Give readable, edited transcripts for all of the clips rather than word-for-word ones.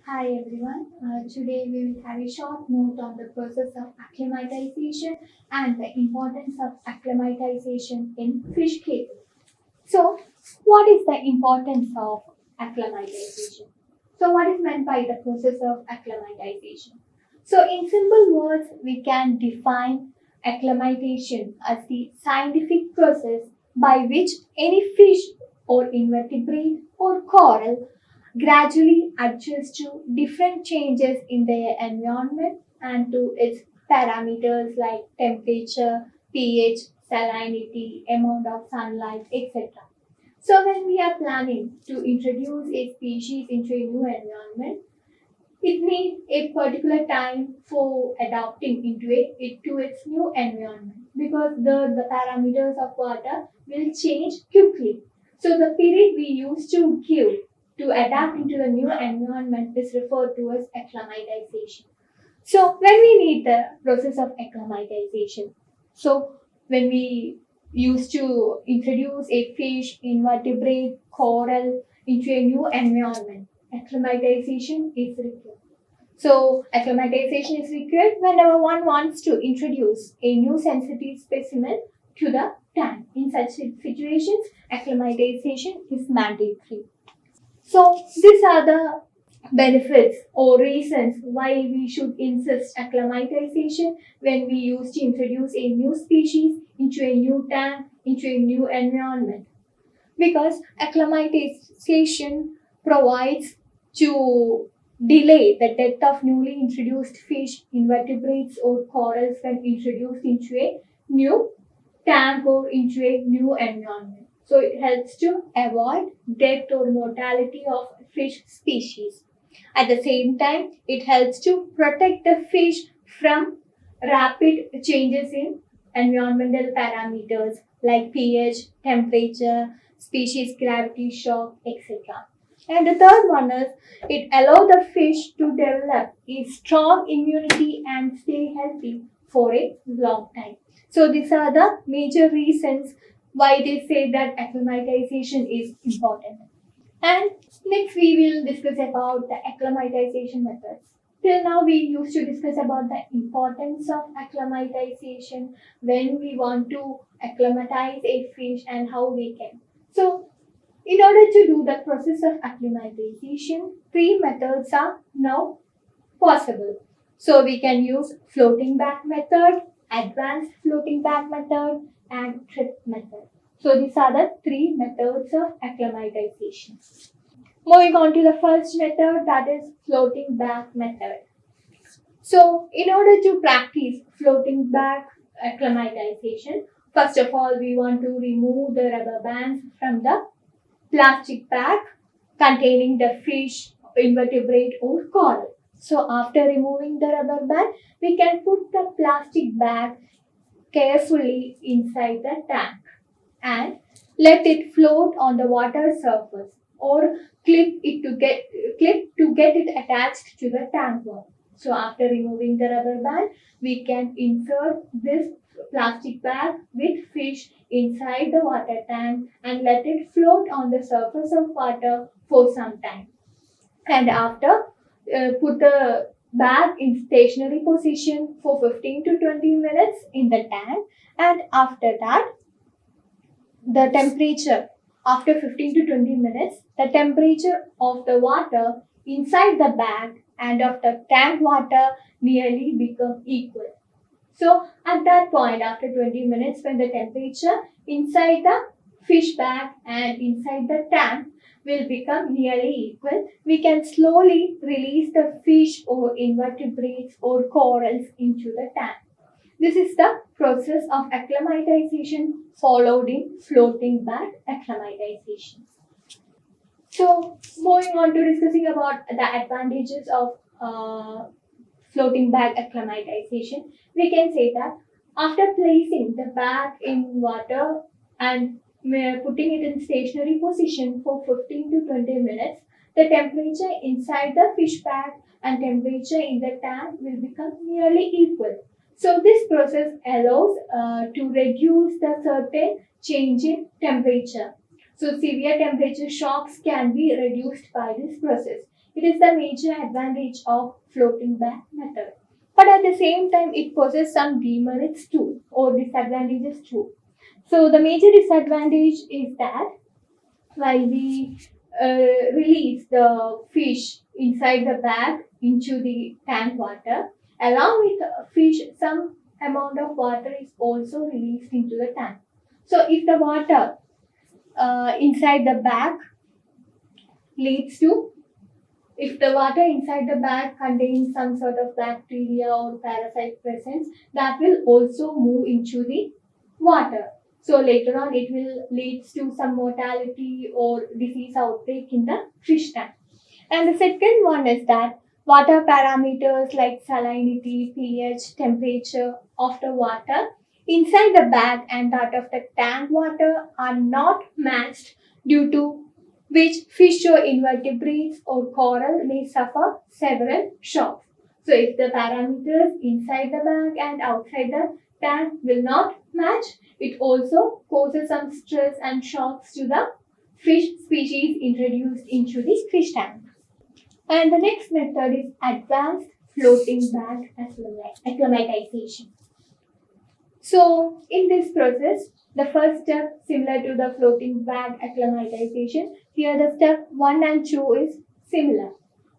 Hi everyone. Today we will have a short note on the process of acclimatization and the importance of acclimatization in fish keeping. So, what is the importance of acclimatization? So, what is meant by the process of acclimatization? So, in simple words, we can define acclimatation as the scientific process by which any fish or invertebrate or coral gradually adjusts to different changes in their environment and to its parameters like temperature, pH, salinity, amount of sunlight, etc. So, when we are planning to introduce a species into a new environment, it needs a particular time for adapting to its new environment because the parameters of water will change quickly. So the period we use to give to adapt into the new environment is referred to as acclimatization. So when we need the process of acclimatization, so when we used to introduce a fish, invertebrate, coral into a new environment, acclimatization is required. So acclimatization is required whenever one wants to introduce a new sensitive specimen to the tank. In such situations, acclimatization is mandatory. So these are the benefits or reasons why we should insist acclimatization when we used to introduce a new species into a new tank, into a new environment. Because acclimatization provides to delay the death of newly introduced fish, invertebrates, or corals when introduced into a new tank or into a new environment. So it helps to avoid death or mortality of fish species. At the same time, it helps to protect the fish from rapid changes in environmental parameters like pH, temperature, species gravity shock, etc. And the third one is it allows the fish to develop a strong immunity and stay healthy for a long time. So these are the major reasons why they say that acclimatization is important. And next we will discuss about the acclimatization methods. Till now we used to discuss about the importance of acclimatization when we want to acclimatize a fish and how we can. So in order to do the process of acclimatization, three methods are now possible. So we can use floating back method, advanced floating back method, and trip method. So these are the three methods of acclimatization. Moving on to the first method, that is floating back method. So in order to practice floating back acclimatization, first of all we want to remove the rubber bands from the plastic bag containing the fish, invertebrate or coral. So after removing the rubber band, we can put the plastic bag carefully inside the tank and let it float on the water surface or clip to get it attached to the tank wall. So after removing the rubber band, we can insert this plastic bag with fish inside the water tank and let it float on the surface of water for some time. And after, put the bag in stationary position for 15 to 20 minutes in the tank, and after that the temperature after 15 to 20 minutes, the temperature of the water inside the bag and of the tank water nearly become equal. So at that point, after 20 minutes, when the temperature inside the fish bag and inside the tank will become nearly equal, we can slowly release the fish or invertebrates or corals into the tank. This is the process of acclimatization followed in floating back acclimatization. So, moving on to discussing about the advantages of floating bag acclimatization, we can say that after placing the bag in water and putting it in stationary position for 15 to 20 minutes, the temperature inside the fish bag and temperature in the tank will become nearly equal. So this process allows to reduce the certain change in temperature. So severe temperature shocks can be reduced by this process. It is the major advantage of floating bag method. But at the same time, it possesses some demerits too, or disadvantages too. So the major disadvantage is that while we release the fish inside the bag into the tank water, along with fish, some amount of water is also released into the tank. So if the water inside the bag leads to, if the water inside the bag contains some sort of bacteria or parasite presence, that will also move into the water. So later on, it will lead to some mortality or disease outbreak in the fish tank. And the second one is that water parameters like salinity, pH, temperature of the water inside the bag and that of the tank water are not matched, due to which fish or invertebrates or coral may suffer several shocks. So if the parameters inside the bag and outside the tank will not match, it also causes some stress and shocks to the fish species introduced into the fish tank. And the next method is advanced floating bag acclimatization. So in this process, the first step similar to the floating bag acclimatization, here the step 1 and 2 is similar.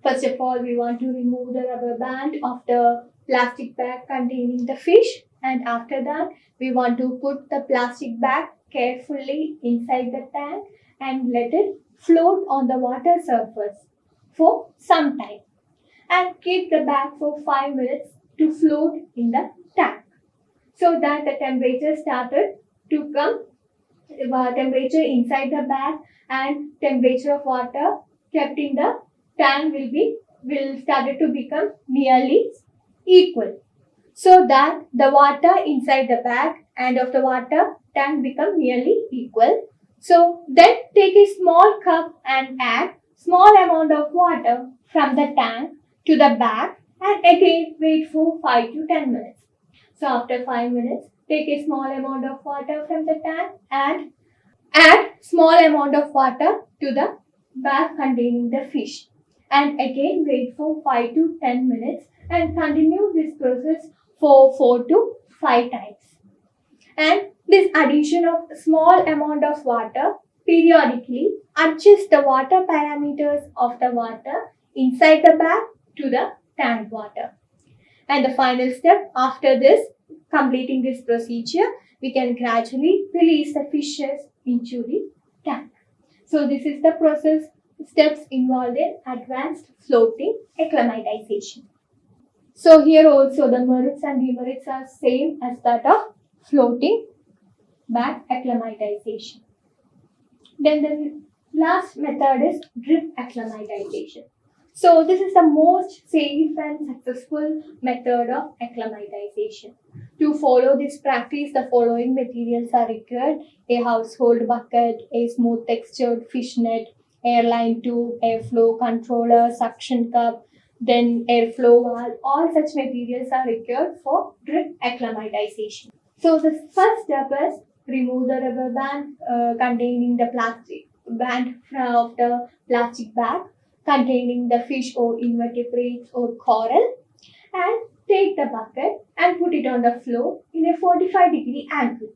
First of all, we want to remove the rubber band of the plastic bag containing the fish, and after that, we want to put the plastic bag carefully inside the tank and let it float on the water surface for some time, and keep the bag for 5 minutes to float in the tank, so that the temperature started to come, temperature inside the bag and temperature of water kept in the tank will started to become nearly equal, so that the water inside the bag and of the water tank become nearly equal. So then take a small cup and add small amount of water from the tank to the bag, and again wait for 5 to 10 minutes. So after 5 minutes, take a small amount of water from the tank and add small amount of water to the bag containing the fish, and again wait for 5 to 10 minutes and continue this process for 4 to 5 times. And this addition of small amount of water periodically adjust the water parameters of the water inside the bag to the tank water. And the final step after this, completing this procedure, we can gradually release the fishes into the tank. So this is the process steps involved in advanced floating acclimatization. So here also the merits and demerits are same as that of floating bag acclimatization. Then the last method is drip acclimatization. So this is the most safe and successful method of acclimatization. To follow this practice, the following materials are required: a household bucket, a smooth textured fish net, airline tube, airflow controller, suction cup, then airflow valve. All such materials are required for drip acclimatization. So the first step is remove the rubber band containing the plastic band of the plastic bag containing the fish or invertebrates or coral, and take the bucket and put it on the floor in a 45-degree angle.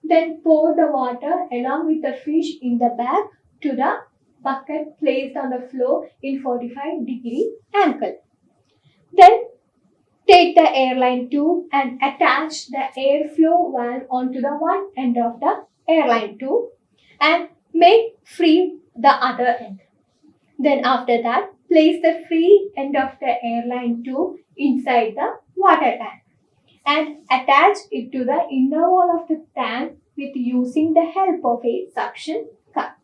Then pour the water along with the fish in the bag to the bucket placed on the floor in 45-degree angle. Then take the airline tube and attach the airflow valve onto the one end of the airline tube and make free the other end. Then after that, place the free end of the airline tube inside the water tank and attach it to the inner wall of the tank with using the help of a suction cup.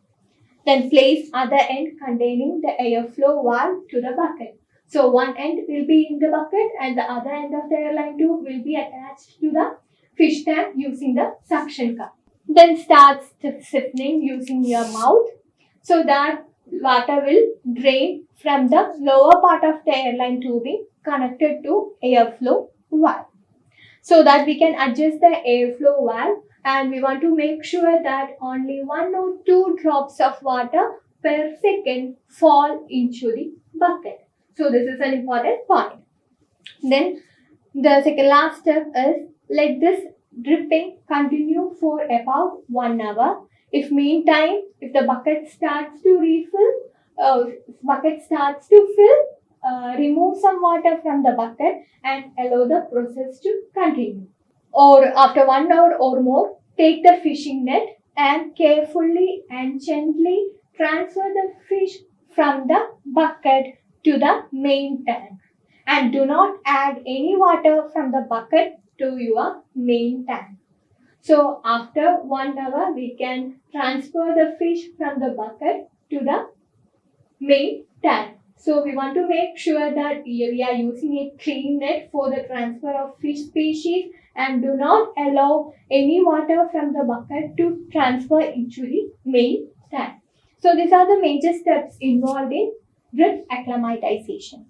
Then place other end containing the airflow valve to the bucket. So one end will be in the bucket and the other end of the airline tube will be attached to the fish tank using the suction cup. Then start siphoning using your mouth so that water will drain from the lower part of the airline tubing connected to airflow valve, so that we can adjust the airflow valve, and we want to make sure that only 1 or 2 drops of water per second fall into the bucket. So this is an important point. Then the second last step is let this dripping continue for about 1 hour. If meantime, if the bucket starts to fill, remove some water from the bucket and allow the process to continue. Or after 1 hour or more, take the fishing net and carefully and gently transfer the fish from the bucket to the main tank. And do not add any water from the bucket to your main tank. So after 1 hour, we can transfer the fish from the bucket to the main tank. So we want to make sure that we are using a clean net for the transfer of fish species and do not allow any water from the bucket to transfer into the main tank. So these are the major steps involved in drip acclimatization.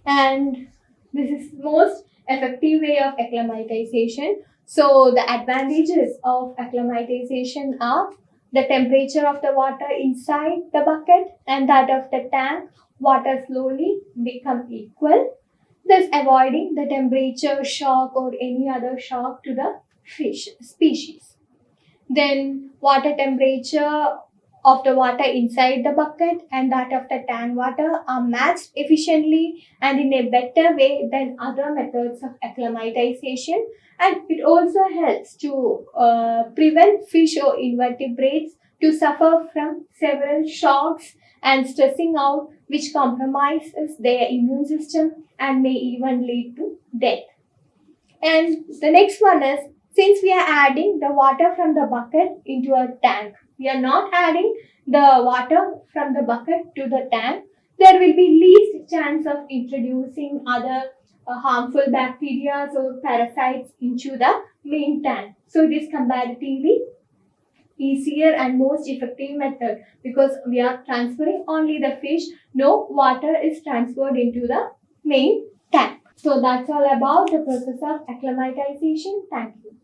And this is most effective way of acclimatization. So the advantages of acclimatization are the temperature of the water inside the bucket and that of the tank water slowly become equal, thus avoiding the temperature shock or any other shock to the fish species. Then water temperature of the water inside the bucket and that of the tank water are matched efficiently and in a better way than other methods of acclimatization, and it also helps to prevent fish or invertebrates to suffer from several shocks and stressing out which compromises their immune system and may even lead to death. And the next one is, since we are adding the water from the bucket into a tank, we are not adding the water from the bucket to the tank, there will be least chance of introducing other harmful bacteria or parasites into the main tank. So it is comparatively easier and most effective method because we are transferring only the fish, no water is transferred into the main tank. So that's all about the process of acclimatization. Thank you.